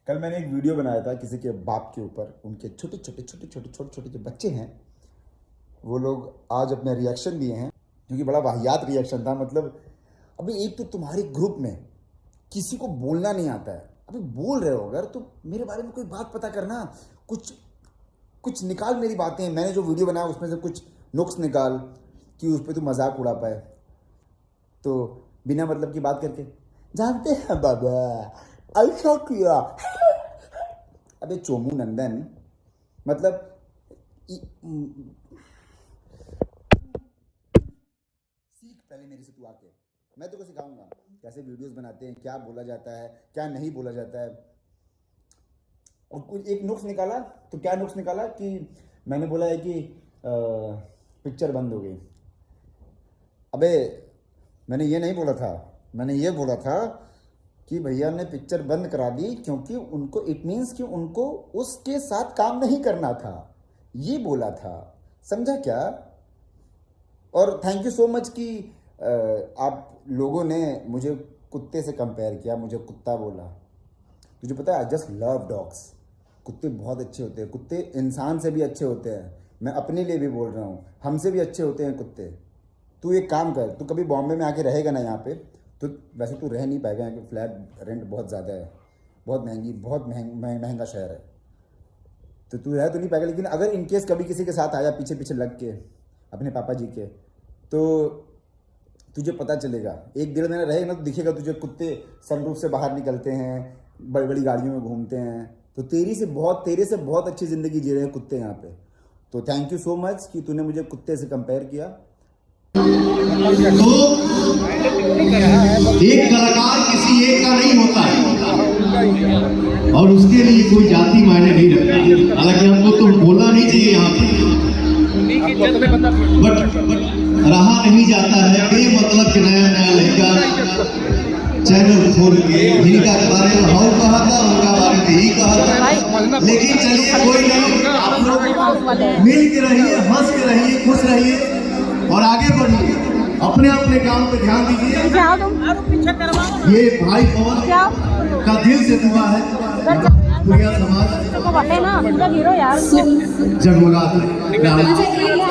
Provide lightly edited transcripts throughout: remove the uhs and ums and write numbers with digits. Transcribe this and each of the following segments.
कल मैंने एक वीडियो बनाया था किसी के बाप के ऊपर, उनके छोटे छोटे जो बच्चे हैं वो लोग आज अपने रिएक्शन दिए हैं, क्योंकि बड़ा वाहियात रिएक्शन था। मतलब अभी एक तो तुम्हारे ग्रुप में किसी को बोलना नहीं आता है, अभी बोल रहे हो अगर तो मेरे बारे में कोई बात पता करना, कुछ निकाल मेरी बातें। मैंने जो वीडियो बनाया उसमें से कुछ नुक्स निकाल कि उस पर तू मजाक उड़ा पाए। तो बिना मतलब की बात करके जानते हैं बाबा ऐसा किया। अबे चोमू नंदन, मतलब सीख पहले मेरे से तू आके, मैं तेरे को सिखाऊंगा कैसे वीडियोस बनाते हैं, क्या बोला जाता है क्या नहीं बोला जाता है। और कुछ एक नुक्स निकाला, तो क्या नुक्स निकाला कि मैंने बोला है कि पिक्चर बंद हो गई। अबे मैंने ये नहीं बोला था, मैंने ये बोला था कि भैया ने पिक्चर बंद करा दी क्योंकि उनको इट मीन्स कि उनको उसके साथ काम नहीं करना था, ये बोला था, समझा क्या। और थैंक यू सो मच कि आप लोगों ने मुझे कुत्ते से कंपेयर किया, मुझे कुत्ता बोला। तुझे पता है आई जस्ट लव डॉग्स। कुत्ते बहुत अच्छे होते हैं, कुत्ते इंसान से भी अच्छे होते हैं। मैं अपने लिए भी बोल रहा हूँ, हमसे भी अच्छे होते हैं कुत्ते। तू एक काम कर, तू कभी बॉम्बे में आके रहेगा ना यहाँ पे, तो वैसे तू रह नहीं पाएगा यहाँ पे, फ्लैट रेंट बहुत ज़्यादा है, बहुत महंगा शहर है, तो तू रह तो नहीं पाएगा। लेकिन अगर इनकेस कभी किसी के साथ आया पीछे पीछे लग के अपने पापा जी के, तो तुझे पता चलेगा, एक डेढ़ महीना रहेगा ना तो दिखेगा तुझे कुत्ते सनरूफ से बाहर निकलते हैं, बड़ी बड़ी गाड़ियों में घूमते हैं। तो तेरे से बहुत अच्छी ज़िंदगी जी रहे हैं कुत्ते यहाँ पे। तो थैंक यू सो मच कि तूने मुझे कुत्ते से कंपेयर किया। तो एक कलाकार किसी एक का नहीं होता है और उसके लिए कोई जाति मायने नहीं रखता। हालांकि हमको तो बोलना नहीं चाहिए यहाँ पे, बट रहा नहीं जाता है बेमतलब के नया लड़का चैनल खोल के जिनका बारे में हाउ कहा था उनका बारे में ही कहा था। लेकिन चलिए कोई नहीं, आप लोग मिल के रहिए, हंस के रहिए, खुश रहिए और आगे बढ़िए, अपने अपने काम पे ध्यान दीजिए। ये भाई पवन का दिल से दुआ है, पूरा समाज जगमगा।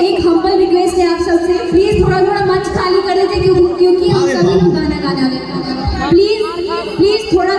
एक हम्बल रिक्वेस्ट है आप सबसे, प्लीज थोड़ा मंच खाली कर दीजिए क्योंकि हम सभी लोग गाना गाने वाले हैं। प्लीज थोड़ा